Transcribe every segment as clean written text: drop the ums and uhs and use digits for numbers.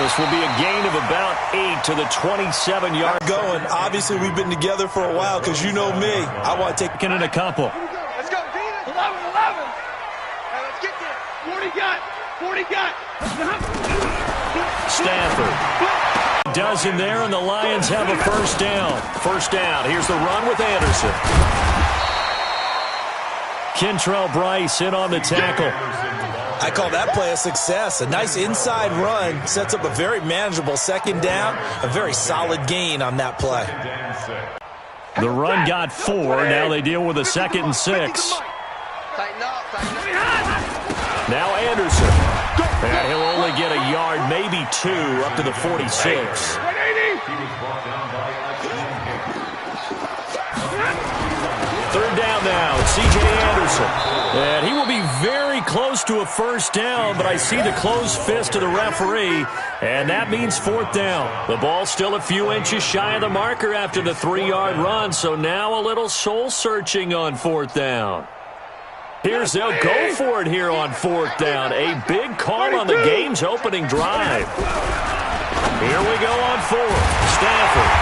This will be a gain of about 8 to the 27-yard. Going. Obviously, we've been together for a while because you know me. I want to take in a couple. Let's go, Dean. 11. Hey, let's get there. 40 got. Stafford does him there, and the Lions have a first down. First down. Here's the run with Anderson. Kentrell Bryce in on the tackle. I call that play a success. A nice inside run sets up a very manageable second down. A very solid gain on that play. The run got 4. Now they deal with a 2nd and 6. Now Anderson. And he'll only get a yard, maybe 2, up to the 46. Third down now. It's C.J. Anderson. And he will be very close to a first down, but I see the closed fist of the referee, and that means 4th down. The ball still a few inches shy of the marker after the 3-yard run, so now a little soul-searching on 4th down. Here's they'll go for it here on 4th down. A big call on the game's opening drive. Here we go on 4th. Stafford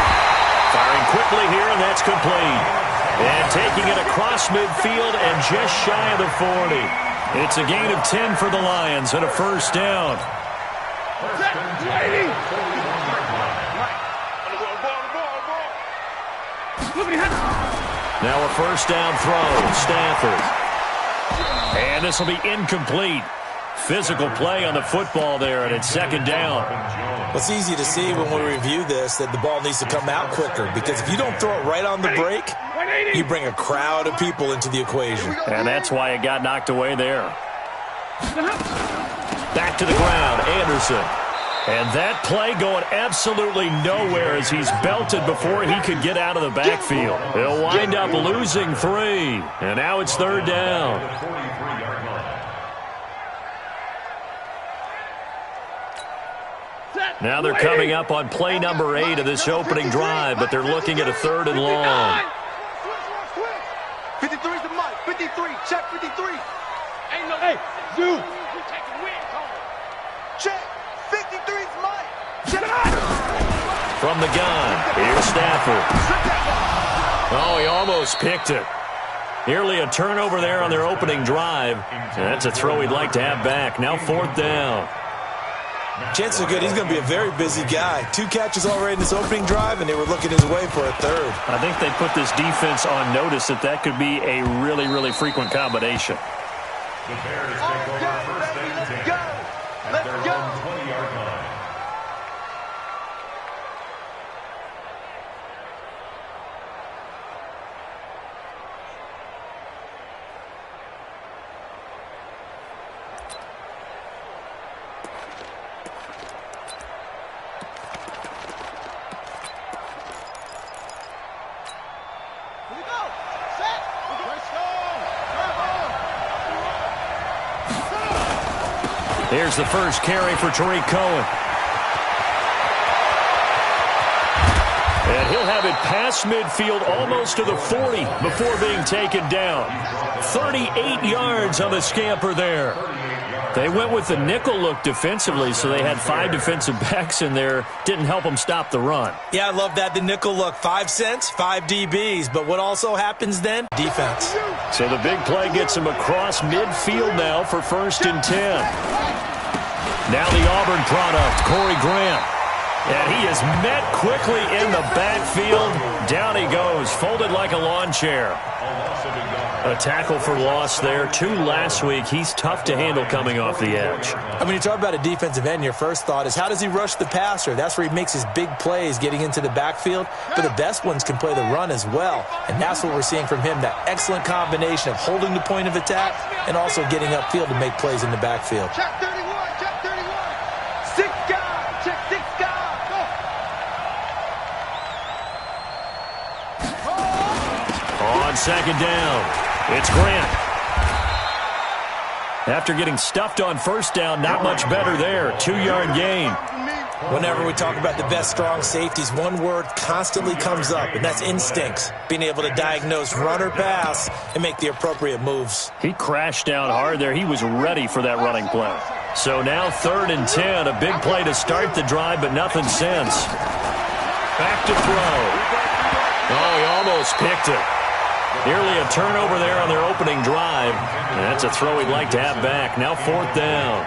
firing quickly here, and that's complete. And taking it across midfield and just shy of the 40. It's a gain of 10 for the Lions and a first down. Now a first down throw. Stafford. And this will be incomplete. Physical play on the football there, and it's 2nd down. It's easy to see when we review this that the ball needs to come out quicker, because if you don't throw it right on the break, you bring a crowd of people into the equation. And that's why it got knocked away there. Back to the ground, Anderson. And that play going absolutely nowhere as he's belted before he could get out of the backfield. He'll wind up losing 3. And now it's 3rd down. Now they're coming up on play number 8 of this opening drive, but they're looking at a 3rd and long. 53's the mic. 53. Check 53. Ain't no. Hey, Zoo. Check. 53's mic. Check it out. From the gun, here's Stafford. Oh, he almost picked it. Nearly a turnover there on their opening drive. And that's a throw he'd like to have back. Now 4th down. Chances are good he's going to be a very busy guy. 2 catches already in this opening drive, and they were looking his way for a 3rd. I think they put this defense on notice that could be a really, really frequent combination. The Bears take over first and 10. Let's go. 20-yard line. Here's the first carry for Tariq Cohen. And he'll have it past midfield almost to the 40 before being taken down. 38 yards on the scamper there. They went with the nickel look defensively, so they had 5 defensive backs in there. Didn't help them stop the run. Yeah, I love that, the nickel look. 5 cents, 5 DBs. But what also happens then? Defense. So the big play gets him across midfield now for 1st and 10. Now the Auburn product, Corey Grant. And he is met quickly in the backfield. Down he goes, folded like a lawn chair. A tackle for loss there. 2 last week. He's tough to handle coming off the edge. I mean, you talk about a defensive end, your first thought is, how does he rush the passer? That's where he makes his big plays, getting into the backfield. But the best ones can play the run as well. And that's what we're seeing from him, that excellent combination of holding the point of attack and also getting upfield to make plays in the backfield. Check 31, check 31. 6 guys, check 6 guys. Go. On 2nd down. It's Grant. After getting stuffed on 1st down, not much better there. 2-yard gain. Whenever we talk about the best strong safeties, one word constantly comes up, and that's instincts. Being able to diagnose run or pass and make the appropriate moves. He crashed down hard there. He was ready for that running play. So now 3rd and 10. A big play to start the drive, but nothing since. Back to throw. Oh, he almost picked it. Nearly a turnover there on their opening drive. And that's a throw he'd like to have back. Now 4th down.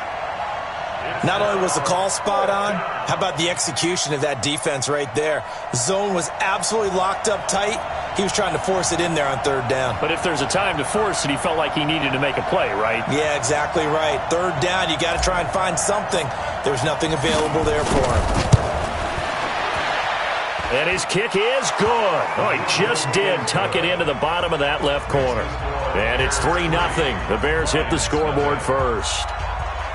Not only was the call spot on, how about the execution of that defense right there? Zone was absolutely locked up tight. He was trying to force it in there on 3rd down. But if there's a time to force it, he felt like he needed to make a play, right? Yeah, exactly right. 3rd down, you got to try and find something. There's nothing available there for him. And his kick is good. Oh, he just did tuck it into the bottom of that left corner. And it's 3-0. The Bears hit the scoreboard first.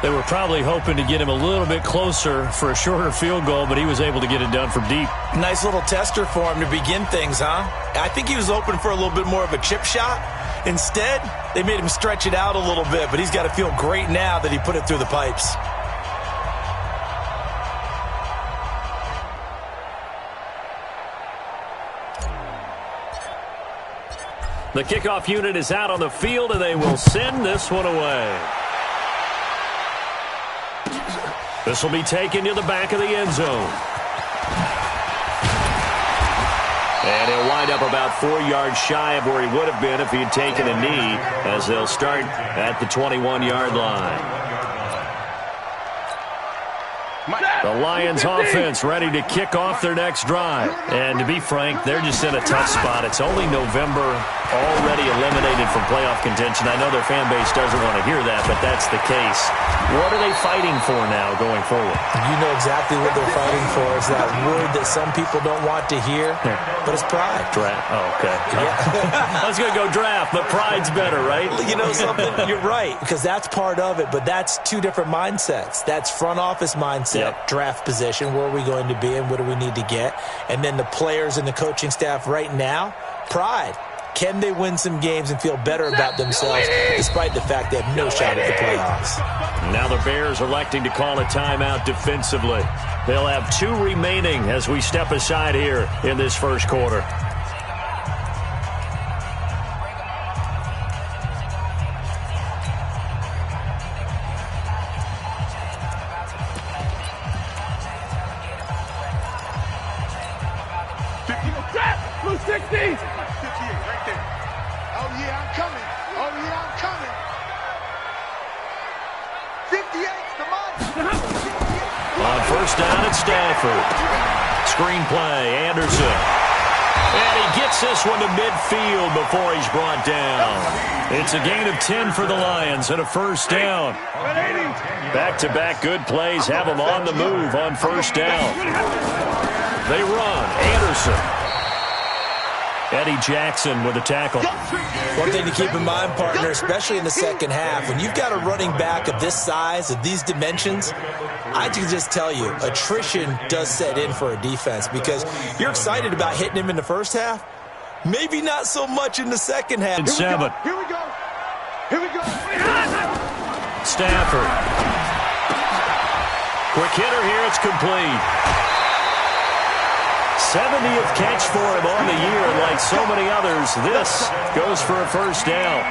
They were probably hoping to get him a little bit closer for a shorter field goal, but he was able to get it done from deep. Nice little tester for him to begin things, huh? I think he was hoping for a little bit more of a chip shot. Instead, they made him stretch it out a little bit, but he's got to feel great now that he put it through the pipes. The kickoff unit is out on the field, and they will send this one away. This will be taken to the back of the end zone. And he'll wind up about 4 yards shy of where he would have been if he had taken a knee, as they'll start at the 21-yard line. The Lions offense ready to kick off their next drive. And to be frank, they're just in a tough spot. It's only November, already eliminated from playoff contention. I know their fan base doesn't want to hear that, but that's the case. What are they fighting for now going forward? You know exactly what they're fighting for. It's that word that some people don't want to hear, but it's pride. Draft. Oh, okay. Yeah. I was going to go draft, but pride's better, right? You know something? You're right, because that's part of it, but that's two different mindsets. That's front office mindset, draft position, where are we going to be and what do we need to get? And then the players and the coaching staff right now, pride. Can they win some games and feel better about themselves despite the fact they have no shot at the playoffs? Now the Bears electing to call a timeout defensively. They'll have 2 remaining as we step aside here in this first quarter. Blue 60! 58 right there. Oh, yeah, I'm coming. Oh, yeah, I'm coming. 58's the money. On first down at Stanford. Screen play, Anderson. And he gets this one to midfield before he's brought down. It's a gain of 10 for the Lions and a first down. Back-to-back good plays have them on the move on first down. They run. Anderson. Eddie Jackson with a tackle. One thing to keep in mind, partner, especially in the second half, when you've got a running back of this size, of these dimensions, I can just tell you, attrition does set in for a defense because you're excited about hitting him in the first half. Maybe not so much in the second half. And 7. Here we go. Here we go. Stafford. Quick hitter here. It's complete. 70th catch for him on the year, and like so many others, this goes for a first down.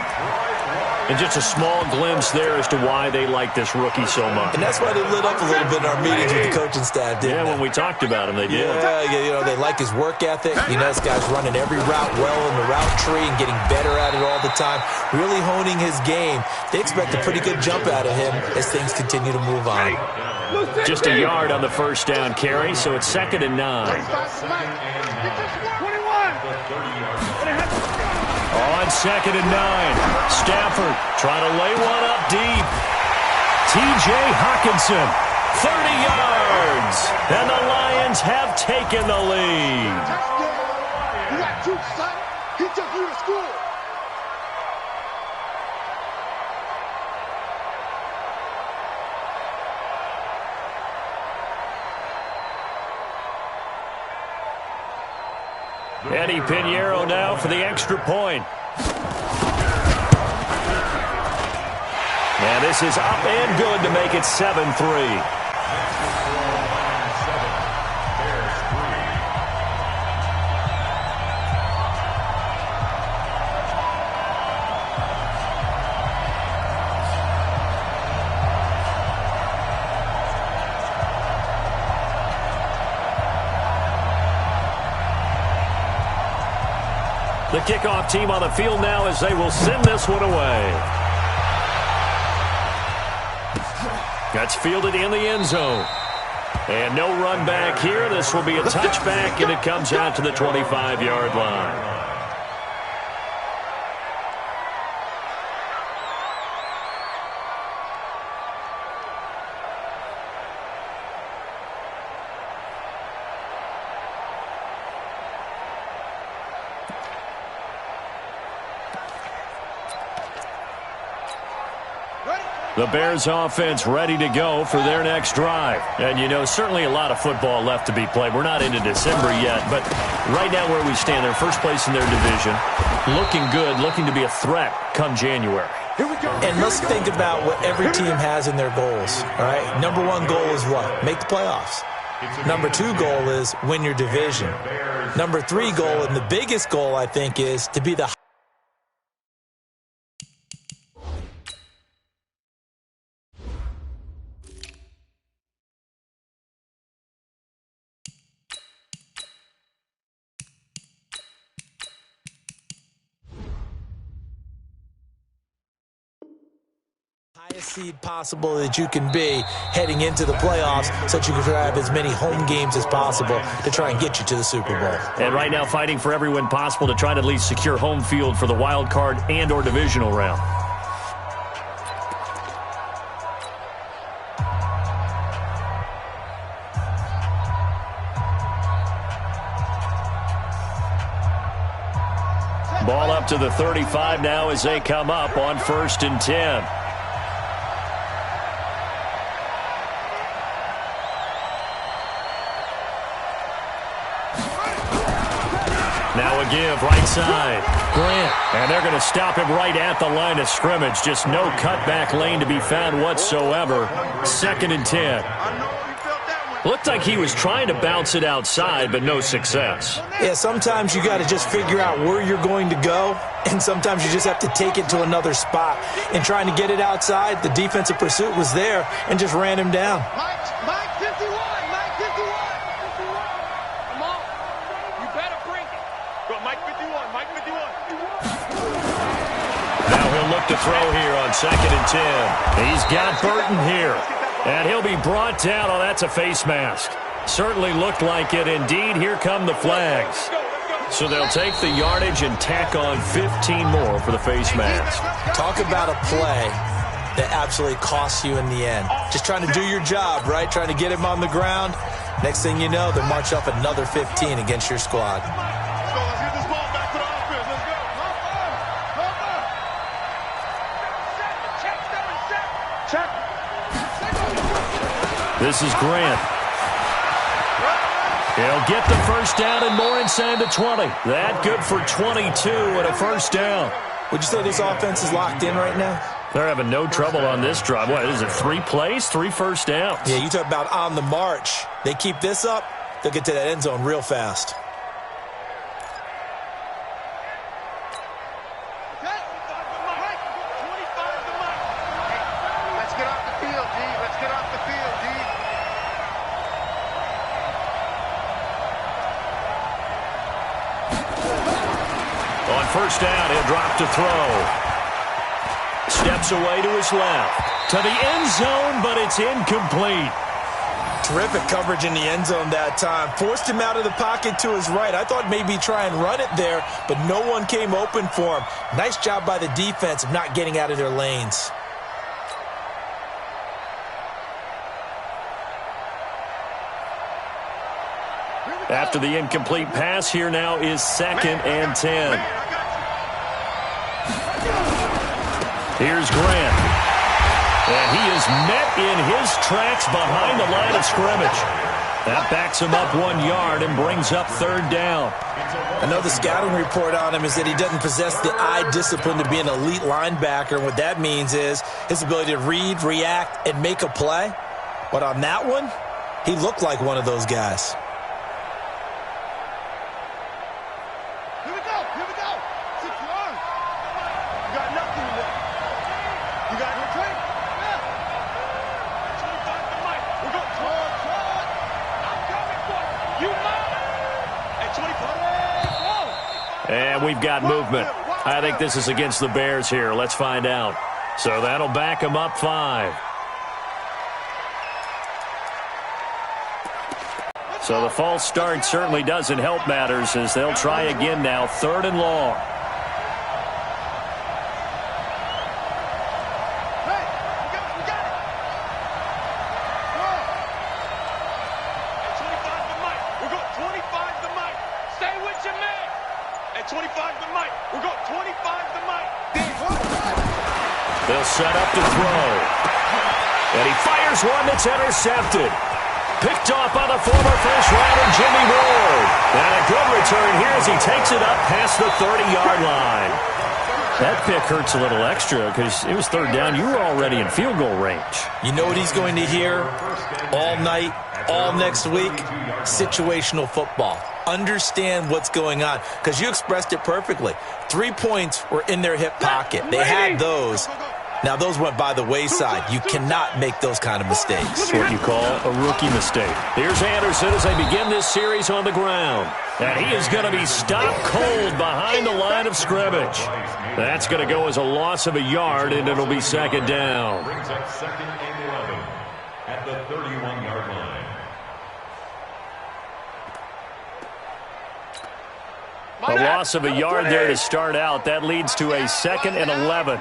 And just a small glimpse there as to why they like this rookie so much. And that's why they lit up a little bit in our meetings with the coaching staff, didn't they? When we talked about him, they did. Yeah, you know, they like his work ethic. You know, this guy's running every route well in the route tree and getting better at it all the time, really honing his game. They expect a pretty good jump out of him as things continue to move on. Just a yard on the first down carry, so it's 2nd and 9. 21. On 2nd and 9, Stafford trying to lay one up deep. T.J. Hockenson, 30 yards, and the Lions have taken the lead. You got 2, son. He took you to school. Eddie Pinheiro now for the extra point. And this is up and good to make it 7-3. The kickoff team on the field now as they will send this one away. That's fielded in the end zone. And no run back here. This will be a touchback, and it comes out to the 25-yard line. The Bears offense ready to go for their next drive. And, you know, certainly a lot of football left to be played. We're not into December yet, but right now where we stand, they're first place in their division. Looking good, looking to be a threat come January. Here we go. And let's think about what every team has in their goals. All right, number one goal is what? Make the playoffs. Number two goal is win your division. Number three goal, and the biggest goal, I think, is to be the highest seed possible that you can be heading into the playoffs so that you can have as many home games as possible to try and get you to the Super Bowl. And right now fighting for every win possible to try to at least secure home field for the wild card and or divisional round. Ball up to the 35 now as they come up on 1st and 10. Now a give, right side. Grant. And they're going to stop him right at the line of scrimmage. Just no cutback lane to be found whatsoever. 2nd and 10. Looked like he was trying to bounce it outside, but no success. Yeah, sometimes you got to just figure out where you're going to go, and sometimes you just have to take it to another spot. And trying to get it outside, the defensive pursuit was there and just ran him down. Mike 51, Mike 51. Come on. You better bring it. Go, Mike 51, Mike 51. Now he'll look to throw here on 2nd and 10. He's got Burton here. And he'll be brought down. Oh, that's a face mask. Certainly looked like it. Indeed, here come the flags. So they'll take the yardage and tack on 15 more for the face mask. Talk about a play that absolutely costs you in the end. Just trying to do your job, right? Trying to get him on the ground. Next thing you know, they'll march up another 15 against your squad. Let's get this ball back to the offense. Let's go. Check. This is Grant. He'll get the first down and more inside the 20. That good for 22 and a first down. Would you say this offense is locked in right now? They're having no trouble on this drive. What is it, 3 plays, 3 first downs? Yeah, you talk about on the march. They keep this up, they'll get to that end zone real fast. First down, he'll drop to throw. Steps away to his left. To the end zone, but it's incomplete. Terrific coverage in the end zone that time. Forced him out of the pocket to his right. I thought maybe try and run it there, but no one came open for him. Nice job by the defense of not getting out of their lanes. After the incomplete pass, here now is 2nd and 10. Here's Grant. And he is met in his tracks behind the line of scrimmage. That backs him up 1 yard and brings up 3rd down. I know the scouting report on him is that he doesn't possess the eye discipline to be an elite linebacker. And what that means is his ability to read, react, and make a play. But on that one, he looked like one of those guys. And we've got movement. I think this is against the Bears here. Let's find out. So that'll back them up 5. So the false start certainly doesn't help matters as they'll try again now. 3rd and long. They'll set up to throw. And he fires one that's intercepted. Picked off by the former first-rounder Jimmy Ward. And a good return here as he takes it up past the 30-yard line. That pick hurts a little extra because it was 3rd down. You were already in field goal range. You know what he's going to hear all night, all next week? Situational football. Understand what's going on because you expressed it perfectly. 3 points were in their hip pocket. They had those. Now, those went by the wayside. You cannot make those kind of mistakes. It's what you call a rookie mistake. Here's Anderson as they begin this series on the ground. And he is going to be stopped cold behind the line of scrimmage. That's going to go as a loss of a yard, and it'll be 2nd down. Brings up 2nd and 11 at the 31-yard line. A loss of a yard there to start out. That leads to a 2nd and 11.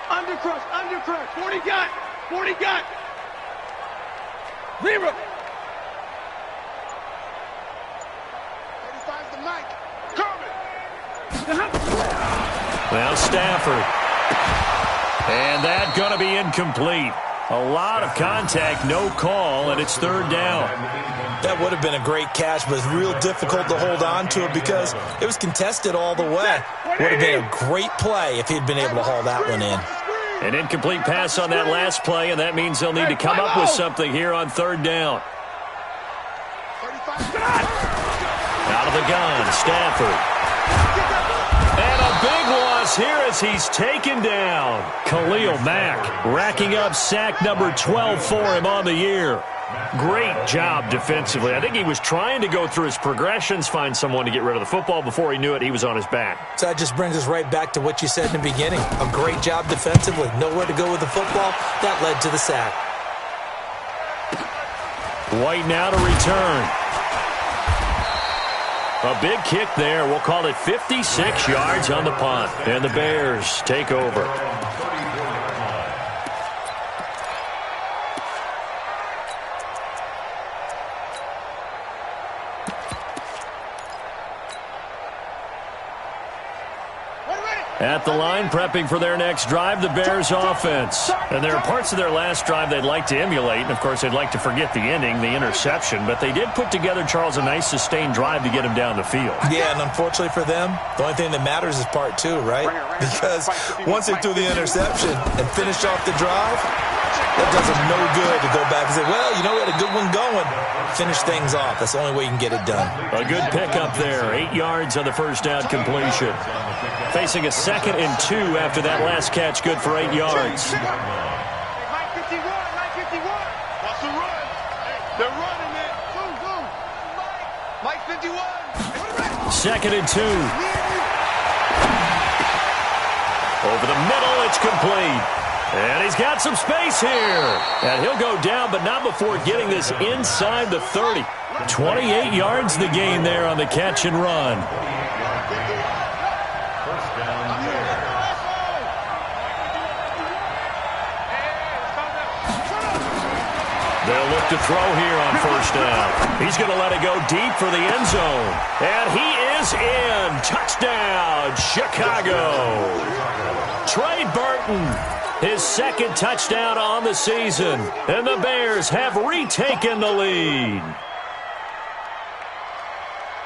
Undercrush. 40 got. 0. 35's the mic. Coming. Now Stafford. And that's going to be incomplete. A lot of contact, no call, and it's 3rd down. That would have been a great catch, but it's real difficult to hold on to it because it was contested all the way. Would have been a great play if he'd been able to haul that one in. An incomplete pass on that last play, and that means they'll need to come up with something here on 3rd down. Out of the gun, Stafford. And a big loss here as he's taken down. Khalil Mack racking up sack number 12 for him on the year. Great job defensively. I think he was trying to go through his progressions, find someone to get rid of the football. Before he knew it, he was on his back. So that just brings us right back to what you said in the beginning. A great job defensively. Nowhere to go with the football. That led to the sack. White now to return. A big kick there. We'll call it 56 yards on the punt. And the Bears take over. At the line, prepping for their next drive, the Bears offense. And there are parts of their last drive they'd like to emulate. And, of course, they'd like to forget the ending, the interception. But they did put together, Charles, a nice sustained drive to get him down the field. Yeah, and unfortunately for them, the only thing that matters is part 2, right? Because once they threw the interception and finished off the drive, that does them no good to go back and say, well, you know, we had a good one going. Finish things off. That's the only way you can get it done. A good pickup there. 8 yards on the first down completion. Facing a 2nd and 2 after that last catch. Good for 8 yards. Mike 51. What's the run? They're running it. Zoom. Mike 51. 2nd and 2. Over the middle, it's complete. And he's got some space here. And he'll go down, but not before getting this inside the 30. 28 yards the gain there on the catch and run. They'll look to throw here on first down. He's going to let it go deep for the end zone. And he is in. Touchdown, Chicago. Trey Burton. His 2nd touchdown on the season. And the Bears have retaken the lead.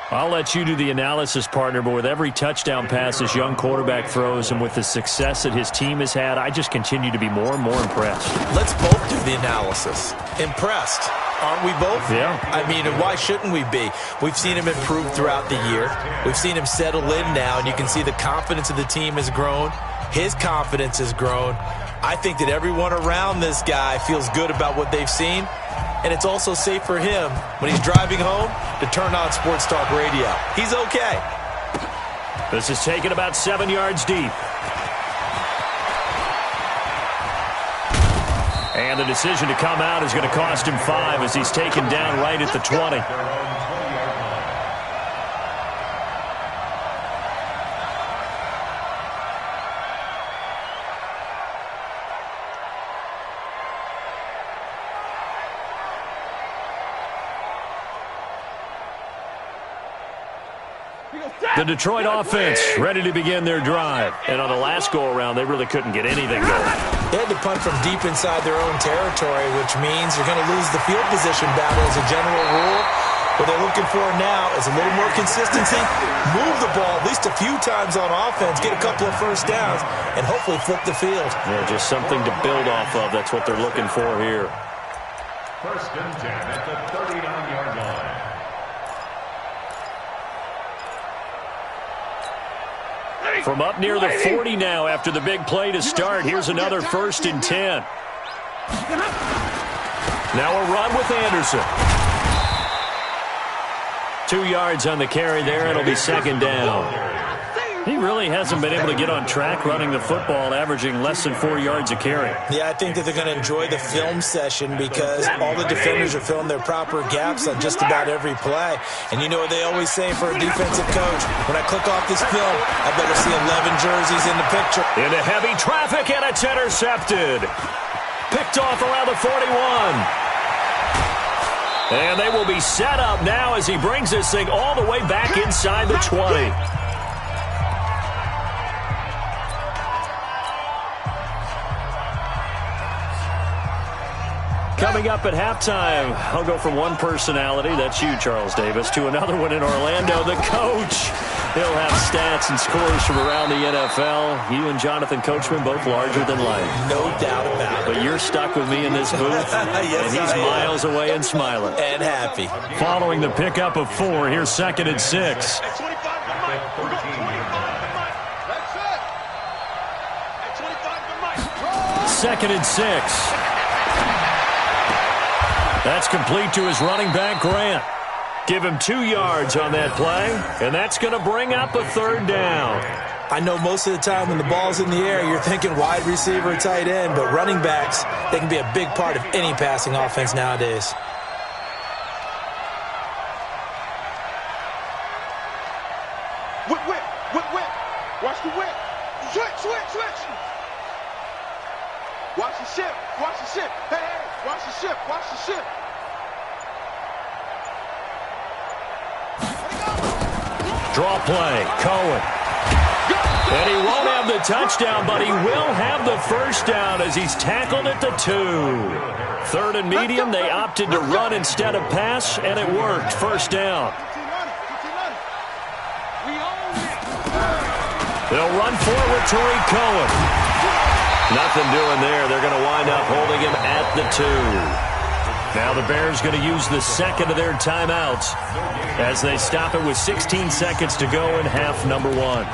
I'll let you do the analysis, partner, but with every touchdown pass this young quarterback throws and with the success that his team has had, I just continue to be more and more impressed. Let's both do the analysis. Impressed. Aren't we both? Yeah. I mean, and why shouldn't we be? We've seen him improve throughout the year. We've seen him settle in now, and you can see the confidence of the team has grown. His confidence has grown. I think that everyone around this guy feels good about what they've seen. and it's also safe for him when he's driving home to turn on Sports Talk Radio. He's okay. This is taken about 7 yards deep. And the decision to come out is going to cost him 5 as he's taken down right at the 20. The Detroit offense ready to begin their drive. And on the last go-around, they really couldn't get anything going. They had to punt from deep inside their own territory, which means you're going to lose the field position battle as a general rule. What they're looking for now is a little more consistency, move the ball at least a few times on offense, get a couple of first downs, and hopefully flip the field. Yeah, just something to build off of. That's what they're looking for here. 1st and 10 at the 39-yard line. From up near the 40 now after the big play to start. Here's another 1st and 10. Now a run with Anderson. 2 yards on the carry there. It'll be 2nd down. He really hasn't been able to get on track running the football, averaging less than 4 yards a carry. Yeah, I think that they're going to enjoy the film session because all the defenders are filling their proper gaps on just about every play. And you know what they always say for a defensive coach? When I click off this film, I better see 11 jerseys in the picture. Into heavy traffic, and it's intercepted. Picked off around the 41. And they will be set up now as he brings this thing all the way back inside the 20. Coming up at halftime, I'll go from one personality, that's you, Charles Davis, to another one in Orlando, the coach. He'll have stats and scores from around the NFL. You and Jonathan Coachman, both larger than life. No doubt about it. But you're stuck with me in this booth, yes, and he's miles away and smiling. And happy. Following the pickup of 4, here's 2nd and 6. Second and 6. That's complete to his running back, Grant. Give him 2 yards on that play, and that's going to bring up a 3rd down. I know most of the time when the ball's in the air, you're thinking wide receiver, tight end, but running backs, they can be a big part of any passing offense nowadays. Whip. Watch the whip. Switch. Watch the ship. Hey, watch the ship. Draw play, Cohen. And he won't have the touchdown, but he will have the 1st down as he's tackled at the 2. 3rd and medium, they opted to run instead of pass, and it worked. 1st down. They'll run forward, Tariq Cohen. Nothing doing there. They're going to wind up holding him at the 2. Now the Bears going to use the 2nd of their timeouts as they stop it with 16 seconds to go in half number 1.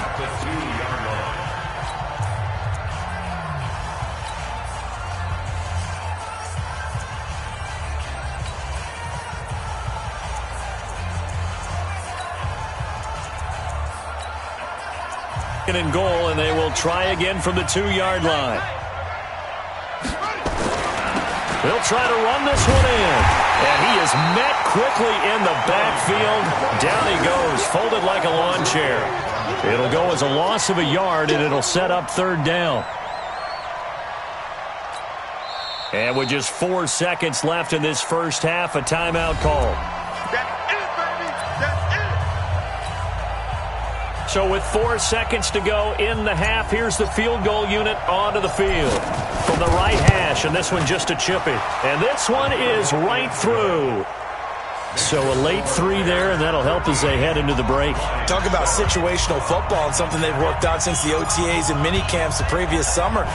And goal, and they will try again from the 2-yard line. They'll try to run this one in. And he is met quickly in the backfield. Down he goes, folded like a lawn chair. It'll go as a loss of a yard, and it'll set up 3rd down. And with just 4 seconds left in this first half, a timeout call. So with 4 seconds to go in the half, here's the field goal unit onto the field from the right hash, and this one just a chippy. And this one is right through. So a late 3 there, and that'll help as they head into the break. Talk about situational football and something they've worked on since the OTAs and mini camps the previous summer.